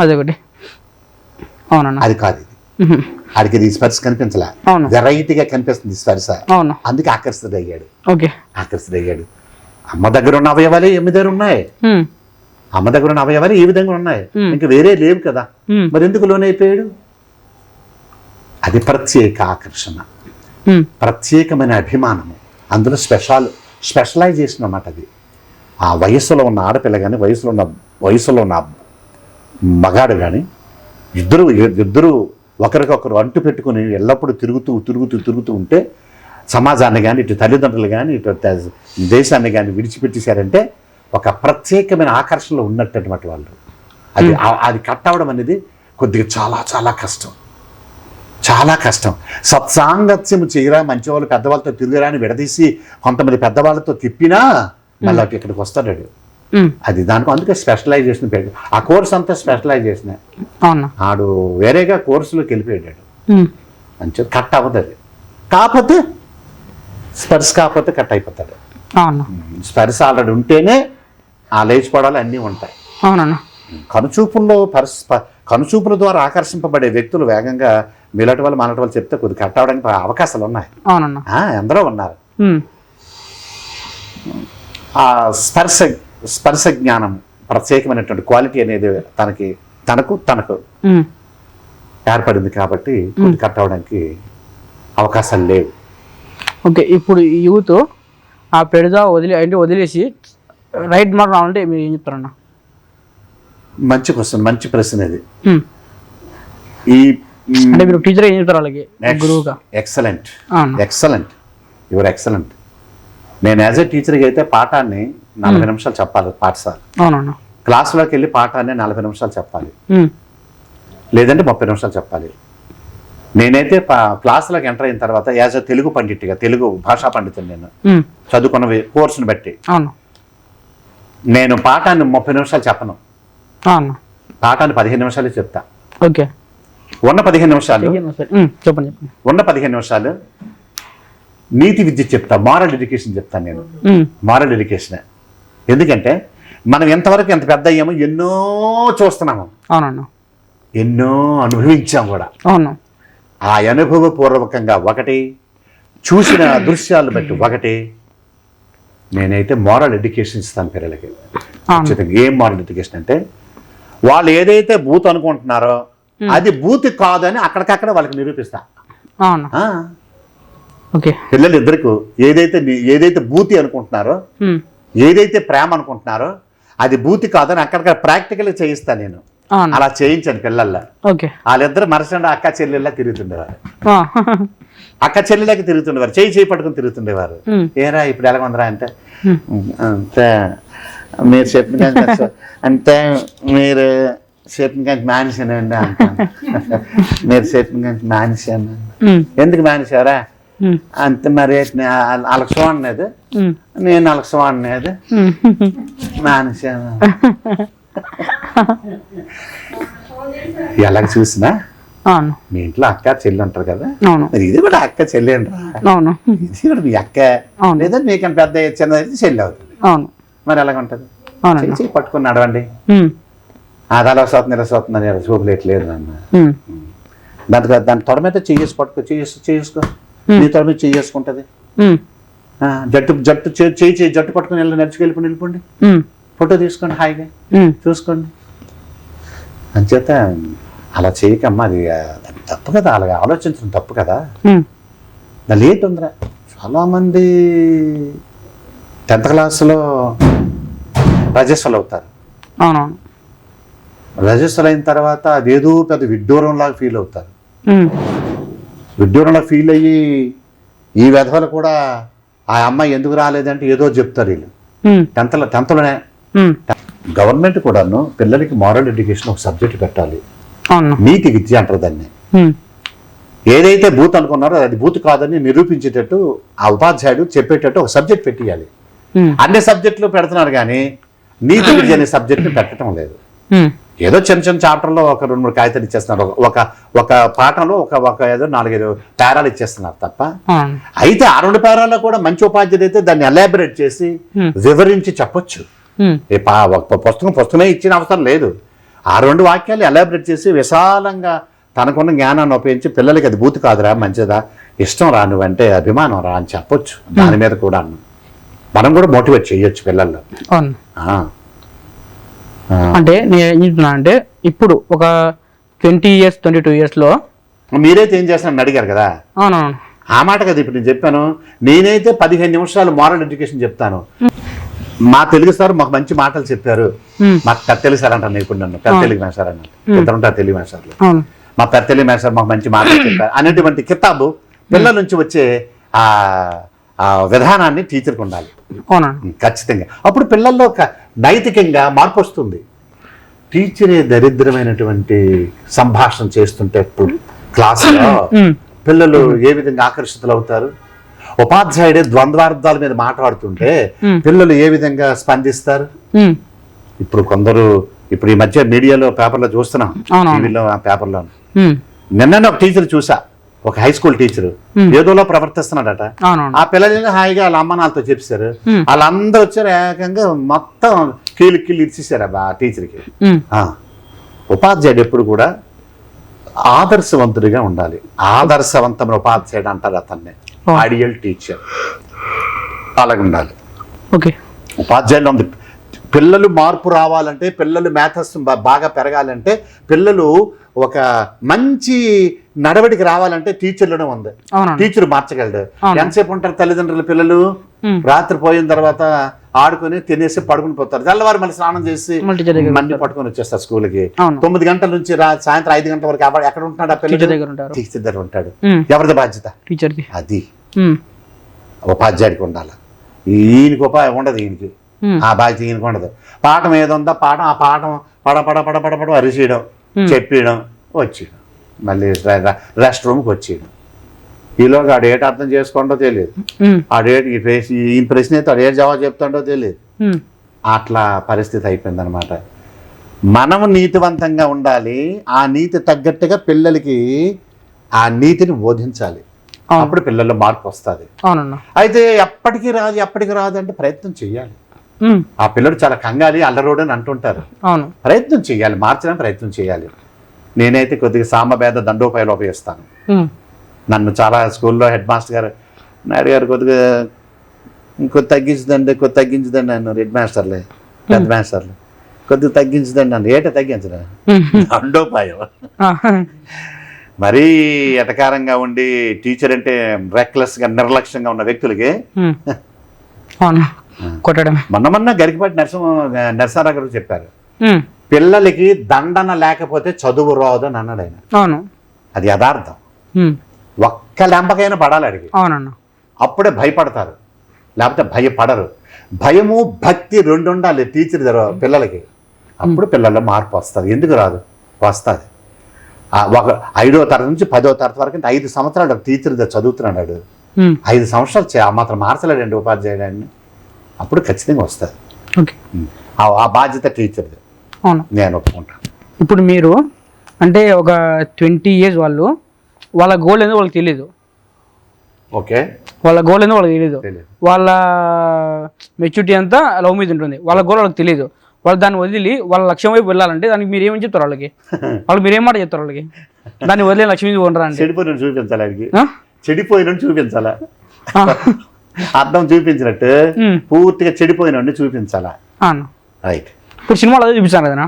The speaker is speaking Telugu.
అదొకటి. అవునన్నా. అది కాదు ఇది. ఆడికి ఇది స్పర్శ కనిపించలే, వెరైటీగా కనిపిస్తుంది స్పర్శ. అవును. అందుకే ఆకర్షితుడయ్యాడు. ఓకే, ఆకర్షితుడయ్యాడు. అమ్మ దగ్గర ఉన్న అవయవాలు ఎమ్మి దగ్గర ఉన్నాయి. అమ్మ దగ్గర ఉన్న అవయవాలు ఈ విధంగా ఉన్నాయి, ఇంకా వేరే లేవు కదా, మరి ఎందుకు లోనైపోయాడు? అది ప్రత్యేక ఆకర్షణ, ప్రత్యేకమైన అభిమానము, అందులో స్పెషలైజేషన్ అన్నమాట. అది ఆ వయసులో ఉన్న ఆడపిల్ల కానీ వయసులో ఉన్న మగాడు కానీ ఇద్దరు ఒకరికొకరు అంటు పెట్టుకుని ఎల్లప్పుడూ తిరుగుతూ ఉంటే సమాజాన్ని కానీ ఇటు తల్లిదండ్రులు కానీ ఇటు దేశాన్ని కానీ విడిచిపెట్టేశారంటే ఒక ప్రత్యేకమైన ఆకర్షణలో ఉన్నటువంటి వాళ్ళు. అది కట్ అవ్వడం అనేది కొద్దిగా చాలా కష్టం, చాలా కష్టం. సత్సాంగత్యము చేయరా, మంచి వాళ్ళు పెద్దవాళ్ళతో తిరిగిరా అని విడదీసి కొంతమంది పెద్దవాళ్ళతో తిప్పినా మళ్ళీ ఇక్కడికి వస్తాడు. అది దానికి అందుకే స్పెషలైజేషన్ పెరిగి ఆ కోర్స్ అంతా స్పెషలైజేషన్. ఆడు వేరేగా కోర్సులోకి వెళ్ళిపోయాడు. మంచిగా కట్ అవ్వదు అది. కాకపోతే స్పర్శ కాకపోతే కట్ అయిపోతాడు. స్పర్శ ఆల్రెడీ ఉంటేనే ఆ లేచిపోవడాలు అన్నీ ఉంటాయి. కనుచూపుల ద్వారా ఆకర్షింపబడే వ్యక్తులు వేగంగా మీలాంటి వాళ్ళు మనటి వాళ్ళు చెప్తే కొద్దిగా కట్ అవడానికి అవకాశాలు ఉన్నాయి. ఎందరో ఉన్నారు. ఆ స్పర్శ జ్ఞానం ప్రత్యేకమైనటువంటి క్వాలిటీ అనేది తనకు ఏర్పడింది కాబట్టి కట్ అవడానికి అవకాశాలు లేవు. ఓకే, ఇప్పుడు యూత్ ఆ పెడదా వదిలేసి రైట్ మార్క్ రావాలంటే మీరు ఏం చెప్తారన్నా? మంచి క్వశ్చన్, మంచి ప్రశ్న ఇది. అంటే మీరు టీచర్ ఏం చెప్తారు వాళ్ళకి? గురువుగా ఎక్సలెంట్, యువర్ ఎక్సలెంట్. నేను యాజ్ ఏ టీచర్కి అయితే పాఠాన్ని 40 నిమిషాలు చెప్పాలి. పాఠశాల క్లాసులోకి వెళ్ళి పాఠాన్ని 40 నిమిషాలు చెప్పాలి, లేదంటే 30 నిమిషాలు చెప్పాలి. నేనైతే క్లాసులోకి ఎంటర్ అయిన తర్వాత యాజ్ ఏ తెలుగు పండిట్గా, తెలుగు భాషా పండితులు నేను చదువుకున్న కోర్సును బట్టి నేను పాఠాన్ని 30 నిమిషాలు చెప్పను. పాఠాన్ని 15 నిమిషాలు చెప్తా. ఓకే, ఉన్న 15 నిమిషాలు నీతి విద్య చెప్తా, మారల్ ఎడ్యుకేషన్ చెప్తాను నేను. మారల్ ఎడ్యుకేషన్ ఎందుకంటే మనం ఎంతవరకు ఎంత పెద్ద అయ్యామో ఎన్నో చూస్తున్నాము, ఎన్నో అనుభవించాం కూడా. ఆ అనుభవపూర్వకంగా ఒకటి చూసిన దృశ్యాలు బట్టి ఒకటి నేనైతే మారల్ ఎడ్యుకేషన్ ఇస్తాను పిల్లలకి. ఏం మారల్ ఎడ్యుకేషన్ అంటే వాళ్ళు ఏదైతే బూత్ అనుకుంటున్నారో అది బూత్ కాదని అక్కడికక్కడ వాళ్ళకి నిరూపిస్తా. పిల్లలు ఇద్దరికి ఏదైతే బూతి అనుకుంటున్నారో, ఏదైతే ప్రేమ అనుకుంటున్నారో అది బూతి కాదని అక్కడిక్కడ ప్రాక్టికల్ చేయిస్తాను నేను. అలా చేయించాను పిల్లల్లో. వాళ్ళిద్దరు మరసండి అక్క చెల్లెల్లా తిరుగుతుండేవారు, అక్క చెల్లెలకి తిరుగుతుండేవారు, చేయి పట్టుకుని తిరుగుతుండేవారు. ఏరా ఇప్పుడు ఎలాగొందరా అంటే మీరు చెప్పిన అంటే మీరు చెప్పిన కానీ మానేశానండి అంటాను. మీరు చెప్పిన కానీ మానేశాను. ఎందుకు మానేశారా అంతే మరి, వాళ్ళకి చూడలేదు, నేను వాళ్ళకి చూడలేదు, మానేశాను. ఎలాగ చూసినా మీ ఇంట్లో అక్క చెల్లి ఉంటారు కదా, మరి ఇది కూడా అక్క చెల్లి అంటారా, ఇది కూడా మీ అక్క లేదా మీకన్నా పెద్ద చిన్న చెల్లి అవుతుంది. మరి ఎలాగ ఉంటుంది? చెయ్యి పట్టుకుని నడవండి, అది అలా వస్తుంది ఇలా వస్తుంది అని చూపులేట్లేదు అన్న. దాని తొడ మీద చెయ్యేసి పట్టుకో, చేసుకో, నీ తొడ మీద చేసుకుంటది. జట్టు పట్టుకుని వెళ్ళిపోండి, ఫోటో తీసుకోండి, హాయిగా చూసుకోండి. అంచేత అలా చేయకమ్మా, అది తప్పు కదా, అలాగే ఆలోచించడం తప్పు కదా. దాని లేట్ ఉందిరా. చాలామంది 10th క్లాస్లో రజస్వలు అవుతారు. రజస్వలు అయిన తర్వాత అదేదో పెద్ద విడ్డూరంలాగా ఫీల్ అవుతారు. విడ్డూరంలా ఫీల్ అయ్యి ఈ వెధవలు కూడా ఆ అమ్మాయి ఎందుకు రాలేదంటే ఏదో చెప్తారు వీళ్ళు. 10thలోనే గవర్నమెంట్ కూడాను పిల్లలకి మారల్ ఎడ్యుకేషన్ ఒక సబ్జెక్ట్ పెట్టాలి. నీతి విద్య అంటారు దాన్ని. ఏదైతే బూత్ అనుకున్నారో అది బూత్ కాదని నిరూపించేటట్టు ఆ ఉపాధ్యాయుడు చెప్పేటట్టు ఒక సబ్జెక్ట్ పెట్టియాలి. అన్ని సబ్జెక్టులు పెడుతున్నారు కానీ నీతి విద్య అనే సబ్జెక్ట్ పెట్టడం లేదు. ఏదో చిన్న చాప్టర్లో ఒక 2-3 కాగితాలు ఇచ్చేస్తున్నారు, ఒక పాఠంలో ఒక ఏదో 4-5 పేరాలు ఇచ్చేస్తున్నారు తప్ప. అయితే ఆ 2 పేరాల్లో కూడా మంచి ఉపాధ్యాయుడు అయితే దాన్ని ఎలాబరేట్ చేసి వివరించి చెప్పొచ్చు. పుస్తకమే ఇచ్చిన అవసరం లేదు. ఆ 2 వాక్యాలు ఎలాబరేట్ చేసి విశాలంగా తనకున్న జ్ఞానాన్ని ఉపయోగించి పిల్లలకి అది బూతు కాదురా, మంచిదా, ఇష్టం రా, నువ్వంటే అభిమానం రా అని చెప్పొచ్చు. దాని మీద కూడా మనం కూడా మోటివేట్ చేయొచ్చు పిల్లల్లో. అవును. అంటే నేను ఏం చెప్తున్నా అంటే ఇప్పుడు ఒక 20 years 22 yearsలో మీరైతే ఏం చేస్తానని అడిగారు కదా, అవునవును ఆ మాట కదా ఇప్పుడు నేను చెప్పాను. నేనైతే 15 నిమిషాలు మోరల్ ఎడ్యుకేషన్ చెప్తాను. మా తెలుగు సార్ మాకు మంచి మాటలు చెప్పారు. మాకు పెద్ద తెలుగు సార్ అంటాను ఇప్పుడు, నన్ను పెద్ద తెలుగు మేసారు అన్నట్టు, ఇద్దరు ఉంటారు తెలుగు మేసార్లు. మా పెద్ద తెలుగు మేసారు మాకు మంచి మాటలు చెప్పారు అనేటువంటి కితాబు పిల్లల నుంచి వచ్చే ఆ విధానాన్ని టీచర్కి ఉండాలి ఖచ్చితంగా. అప్పుడు పిల్లల్లో నైతికంగా మార్పు వస్తుంది. టీచరే దరిద్రమైనటువంటి సంభాషణ చేస్తుంటే క్లాసులో పిల్లలు ఏ విధంగా ఆకర్షితులు అవుతారు. ఉపాధ్యాయుడే ద్వంద్వార్థాల మీద మాట్లాడుతుంటే పిల్లలు ఏ విధంగా స్పందిస్తారు. ఇప్పుడు కొందరు ఇప్పుడు ఈ మధ్య మీడియాలో పేపర్లో చూస్తున్నాం, టీవీలో ఆ పేపర్లో. నిన్న ఒక టీచర్ చూసా, ఒక హై స్కూల్ టీచర్ ఏదోలో ప్రవర్తిస్తున్నాడట. ఆ పిల్లలు హాయిగా వాళ్ళ అమ్మ నాన్నతో చెప్పారు. వాళ్ళందరూ వచ్చారు, ఏకంగా మొత్తం కీళ్ళు ఇచ్చేసారు ఆ టీచర్కి. ఉపాధ్యాయుడు ఎప్పుడు కూడా ఆదర్శవంతుడిగా ఉండాలి. ఆదర్శవంతమైన ఉపాధ్యాయుడు అంటారు అతన్ని, ఐడియల్ టీచర్. అలాగే ఉండాలి. ఉపాధ్యాయులు ఉంది. పిల్లలు మార్పు రావాలంటే, పిల్లలు మ్యాథ్స్ బాగా పెరగాలంటే, పిల్లలు ఒక మంచి నడవడికి రావాలంటే టీచర్లోనే ఉంది. టీచర్ మార్చగలడు. ఎంతసేపు ఉంటారు తల్లిదండ్రులు, పిల్లలు రాత్రి పోయిన తర్వాత ఆడుకొని తినేసి పడుకుని పోతారు. తెల్లవారు మళ్ళీ స్నానం చేసి మళ్ళీ పట్టుకొని వచ్చేస్తారు స్కూల్కి. 9 గంటల నుంచి సాయంత్రం 5 గంటల వరకు ఎక్కడ ఉంటున్నాడు ఆ పిల్లలు? టీచర్ దగ్గర ఉంటాడు. ఎవరిది బాధ్యత? టీచర్ది. అది ఉపాధ్యాయుడికి ఉండాలి. ఈయనకి ఉపాయం ఉండదు, ఈయనకి ఆ బాధ్యత ఈయనకి ఉండదు. పాఠం ఏదుందో పాఠం, ఆ పాఠం పడ అరిచేయడం, చెప్పేయడం, వచ్చేయడం, మళ్ళీ రెస్ట్ రూమ్కి వచ్చేయడం. ఈలోగా ఆడు ఏటి అర్థం చేసుకోండో తెలియదు, ఆడేటి ఈయన ప్రశ్న అయితే ఆడు ఏడు జవాబు చెప్తాడో తెలియదు. అట్లా పరిస్థితి అయిపోయింది అనమాట. మనము నీతివంతంగా ఉండాలి. ఆ నీతి తగ్గట్టుగా పిల్లలకి ఆ నీతిని బోధించాలి. అప్పుడు పిల్లల్లో మార్పు వస్తుంది. అయితే ఎప్పటికీ రాదు అంటే ప్రయత్నం చెయ్యాలి. ఆ పిల్లడు చాలా కంగాలి, అల్లరోడు అని అంటుంటారు. ప్రయత్నం చేయాలి, మార్చడానికి ప్రయత్నం చేయాలి. నేనైతే కొద్దిగా సామభేద దండోపాయాలు ఉపయోగిస్తాను. నన్ను చాలా స్కూల్లో హెడ్ మాస్టర్ గారు నాయుడు గారు కొద్దిగా ఇంకొద్ది తగ్గించదండి నన్ను. హెడ్ మాస్టర్లే, పెద్ద మాస్టర్లు కొద్దిగా తగ్గించదండి నన్ను. ఏట తగ్గించరా? దండోపాయం. మరీ ఎటకారంగా ఉండి టీచర్ అంటే రెక్లెస్గా నిర్లక్ష్యంగా ఉన్న వ్యక్తులకి మొన్న గరికపాటి నరసింహారావు గారు చెప్పారు, పిల్లలకి దండన లేకపోతే చదువు రాదు అని అన్నాడు ఆయన. అది యథార్థం. ఒక్క లెంపకైనా పడాలి అడిగి, అప్పుడే భయపడతారు, లేకపోతే భయపడరు. భయము భక్తి 2 ఉండాలి టీచర్ పిల్లలకి. అప్పుడు పిల్లల్లో మార్పు వస్తుంది. ఎందుకు రాదు? వస్తుంది. ఒక 5వ తరగతి నుంచి 10వ తరగతి వరకు 5 సంవత్సరాలు టీచర్ చదువుతున్నాడు. 5 సంవత్సరాలు ఆ మాత్రం మార్చలేడండి ఉపాధ్యాయుడు. అప్పుడు ఖచ్చితంగా వస్తుంది. ఆ బాధ్యత టీచర్ది. నేను ఒప్పుకుంటాను. ఇప్పుడు మీరు అంటే ఒక 20 years వాళ్ళ గోల్ ఏందో వాళ్ళకి తెలియదు. వాళ్ళ గోల్ ఏందో వాళ్ళకి తెలియదు. వాళ్ళ మెచ్యూరిటీ అంతా లవ్ మీద ఉంటుంది. వాళ్ళ గోల్ వాళ్ళకి తెలియదు. వాళ్ళు దాన్ని వదిలి వాళ్ళ లక్ష్యం వైపు వెళ్ళాలంటే దానికి మీరు ఏమని చెప్తారు వాళ్ళకి? మీరేం మాట చెప్తారు వాళ్ళకి? దాన్ని వదిలే లక్ష్యం మీద ఉండరా అంటే చెడిపోయిన చూపించాలి. చెడిపోయిన చూపించాలా? అర్థం చూపించినట్టు పూర్తిగా చెడిపోయిన చూపించాలా? రైట్. ఇప్పుడు సినిమాలో అదే చూపించాను కదా.